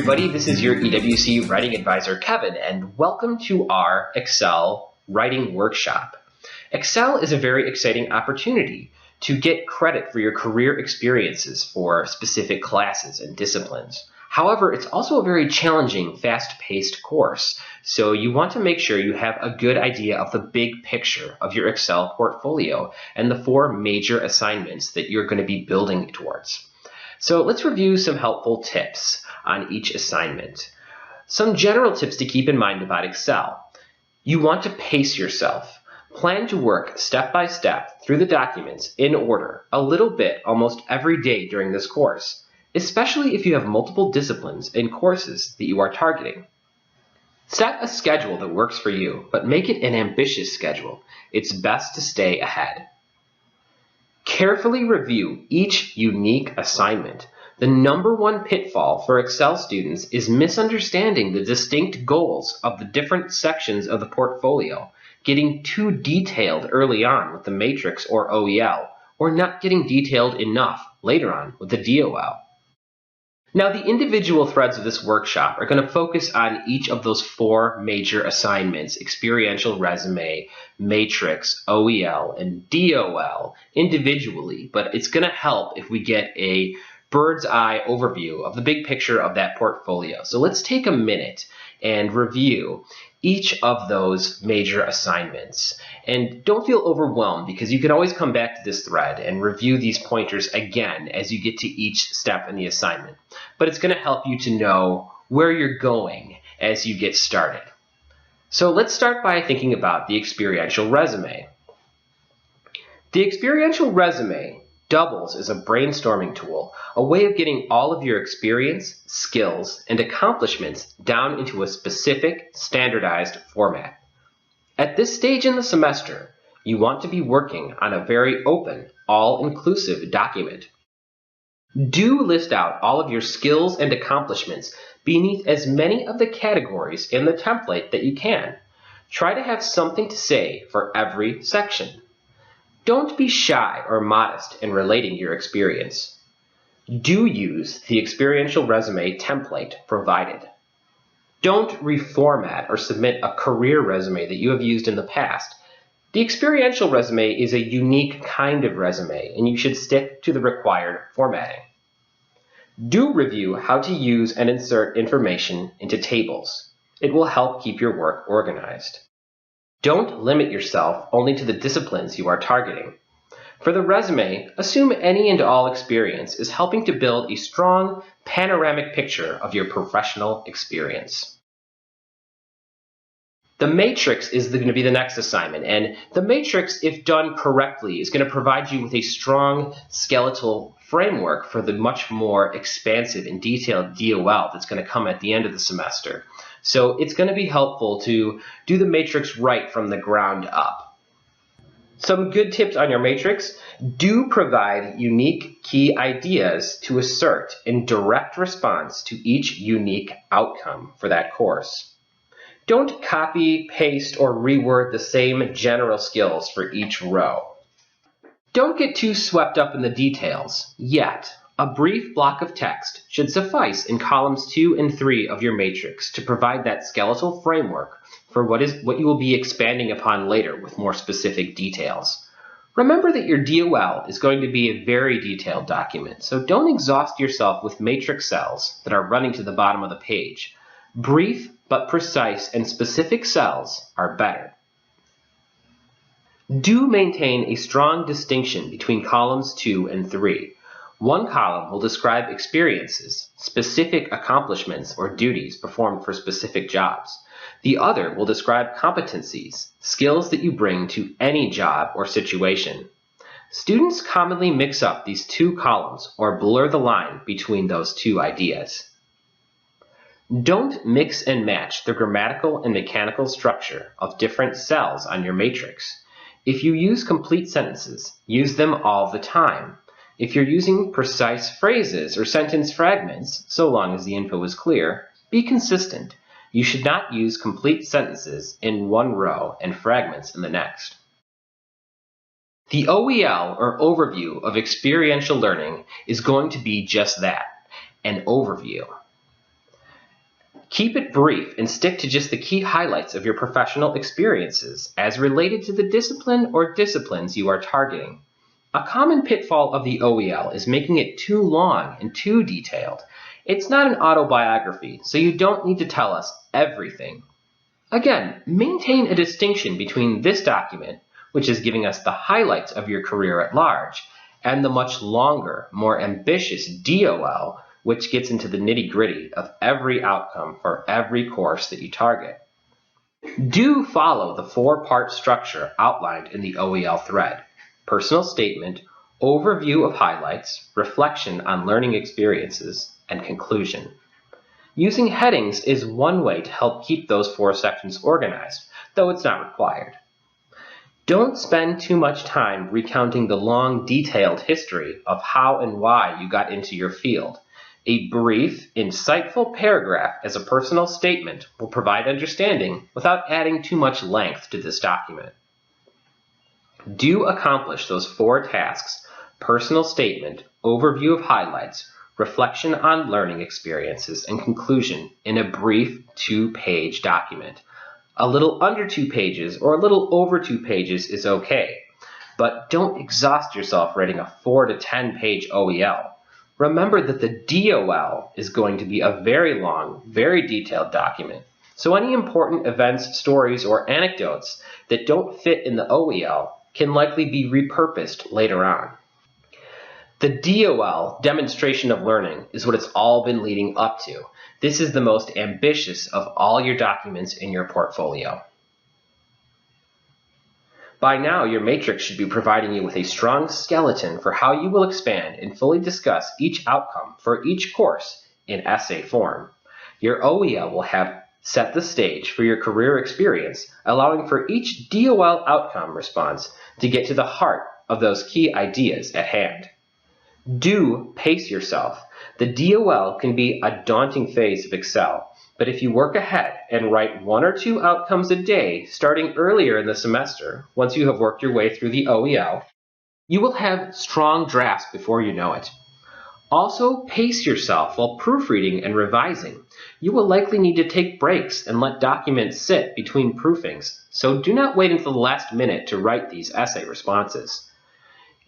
everybody, this is your EWC Writing Advisor Kevin, and welcome to our Excel Writing Workshop. Excel is a very exciting opportunity to get credit for your career experiences for specific classes and disciplines. However, it's also a very challenging, fast-paced course, so you want to make sure you have a good idea of the big picture of your Excel portfolio and the 4 major assignments that you're going to be building towards. So let's review some helpful tips on each assignment. Some general tips to keep in mind about Excel. You want to pace yourself. Plan to work step by step through the documents in order, a little bit almost every day during this course, especially if you have multiple disciplines and courses that you are targeting. Set a schedule that works for you, but make it an ambitious schedule. It's best to stay ahead. Carefully review each unique assignment. The #1 pitfall for Excel students is misunderstanding the distinct goals of the different sections of the portfolio, getting too detailed early on with the matrix or OEL, or not getting detailed enough later on with the DOL. Now, the individual threads of this workshop are going to focus on each of those 4 major assignments, Experiential Resume, Matrix, OEL, and DOL individually, but it's going to help if we get a bird's eye overview of the big picture of that portfolio. So let's take a minute and review each of those major assignments. And don't feel overwhelmed, because you can always come back to this thread and review these pointers again as you get to each step in the assignment. But it's going to help you to know where you're going as you get started. So let's start by thinking about the experiential resume. The experiential resume doubles as a brainstorming tool, a way of getting all of your experience, skills, and accomplishments down into a specific, standardized format. At this stage in the semester, you want to be working on a very open, all-inclusive document. Do list out all of your skills and accomplishments beneath as many of the categories in the template that you can. Try to have something to say for every section. Don't be shy or modest in relating your experience. Do use the experiential resume template provided. Don't reformat or submit a career resume that you have used in the past. The experiential resume is a unique kind of resume, and you should stick to the required formatting. Do review how to use and insert information into tables. It will help keep your work organized. Don't limit yourself only to the disciplines you are targeting. For the resume, assume any and all experience is helping to build a strong, panoramic picture of your professional experience. The matrix is going to be the next assignment, and the matrix, if done correctly, is going to provide you with a strong skeletal framework for the much more expansive and detailed DOL that's going to come at the end of the semester. So it's going to be helpful to do the matrix right from the ground up. Some good tips on your matrix: do provide unique key ideas to assert in direct response to each unique outcome for that course. Don't copy, paste, or reword the same general skills for each row. Don't get too swept up in the details yet. A brief block of text should suffice in columns 2 and 3 of your matrix to provide that skeletal framework for what you will be expanding upon later with more specific details. Remember that your DOL is going to be a very detailed document, so don't exhaust yourself with matrix cells that are running to the bottom of the page. Brief but precise and specific cells are better. Do maintain a strong distinction between columns 2 and 3. One column will describe experiences, specific accomplishments or duties performed for specific jobs. The other will describe competencies, skills that you bring to any job or situation. Students commonly mix up these 2 columns or blur the line between those 2 ideas. Don't mix and match the grammatical and mechanical structure of different cells on your matrix. If you use complete sentences, use them all the time. If you're using precise phrases or sentence fragments, so long as the info is clear, be consistent. You should not use complete sentences in one row and fragments in the next. The OEL, or Overview of Experiential Learning, is going to be just that, an overview. Keep it brief and stick to just the key highlights of your professional experiences as related to the discipline or disciplines you are targeting. A common pitfall of the OEL is making it too long and too detailed. It's not an autobiography, so you don't need to tell us everything. Again, maintain a distinction between this document, which is giving us the highlights of your career at large, and the much longer, more ambitious DOL, which gets into the nitty-gritty of every outcome for every course that you target. Do follow the four-part structure outlined in the OEL thread: personal statement, overview of highlights, reflection on learning experiences, and conclusion. Using headings is one way to help keep those four sections organized, though it's not required. Don't spend too much time recounting the long, detailed history of how and why you got into your field. A brief, insightful paragraph as a personal statement will provide understanding without adding too much length to this document. Do accomplish those four tasks: personal statement, overview of highlights, reflection on learning experiences, and conclusion in a brief 2-page document. A little under 2 pages or a little over 2 pages is okay, but don't exhaust yourself writing a 4 to 10 page OEL. Remember that the DOL is going to be a very long, very detailed document, so any important events, stories, or anecdotes that don't fit in the OEL can likely be repurposed later on. The DOL, demonstration of learning, is what it's all been leading up to. This is the most ambitious of all your documents in your portfolio. By now, your matrix should be providing you with a strong skeleton for how you will expand and fully discuss each outcome for each course in essay form. Your OEL will have set the stage for your career experience, allowing for each DOL outcome response to get to the heart of those key ideas at hand. Do pace yourself. The DOL can be a daunting phase of Excel, but if you work ahead and write 1 or 2 outcomes a day starting earlier in the semester, once you have worked your way through the OEL, you will have strong drafts before you know it. Also, pace yourself while proofreading and revising. You will likely need to take breaks and let documents sit between proofings, so do not wait until the last minute to write these essay responses.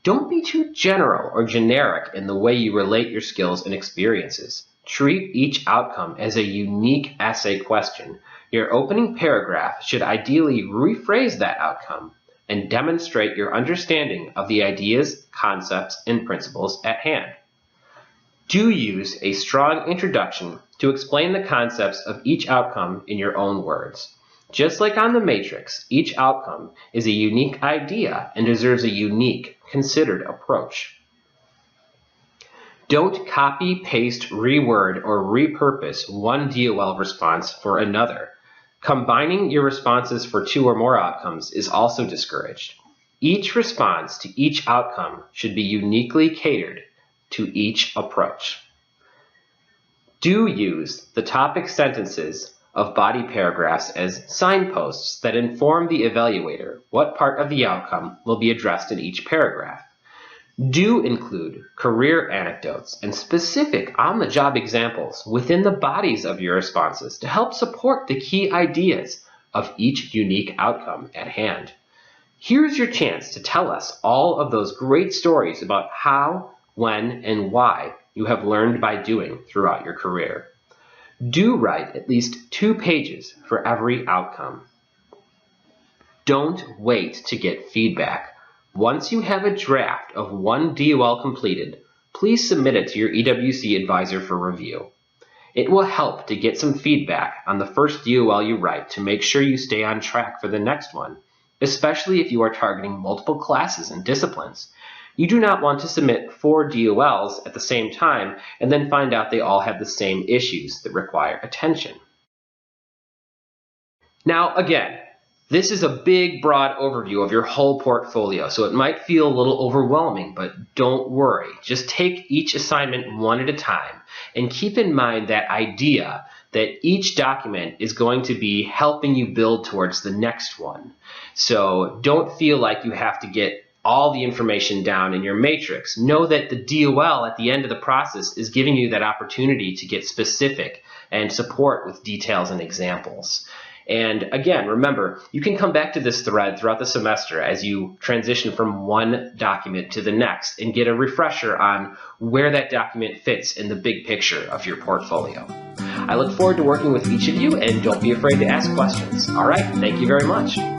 Don't be too general or generic in the way you relate your skills and experiences. Treat each outcome as a unique essay question. Your opening paragraph should ideally rephrase that outcome and demonstrate your understanding of the ideas, concepts, and principles at hand. Do use a strong introduction to explain the concepts of each outcome in your own words. Just like on the matrix, each outcome is a unique idea and deserves a unique, considered approach. Don't copy, paste, reword, or repurpose one DOL response for another. Combining your responses for 2 or more outcomes is also discouraged. Each response to each outcome should be uniquely catered to each approach. Do use the topic sentences of body paragraphs as signposts that inform the evaluator what part of the outcome will be addressed in each paragraph. Do include career anecdotes and specific on-the-job examples within the bodies of your responses to help support the key ideas of each unique outcome at hand. Here's your chance to tell us all of those great stories about how, when, and why you have learned by doing throughout your career. Do write at least 2 pages for every outcome. Don't wait to get feedback. Once you have a draft of one DOL completed, please submit it to your EWC advisor for review. It will help to get some feedback on the first DOL you write to make sure you stay on track for the next one, especially if you are targeting multiple classes and disciplines. You do not want to submit 4 DOLs at the same time and then find out they all have the same issues that require attention. Now, again, this is a big, broad overview of your whole portfolio, so it might feel a little overwhelming, but don't worry. Just take each assignment one at a time and keep in mind that idea that each document is going to be helping you build towards the next one. So don't feel like you have to get all the information down in your matrix. Know that the DOL at the end of the process is giving you that opportunity to get specific and support with details and examples. And again, remember, you can come back to this thread throughout the semester as you transition from one document to the next and get a refresher on where that document fits in the big picture of your portfolio. I look forward to working with each of you, and don't be afraid to ask questions. All right, thank you very much.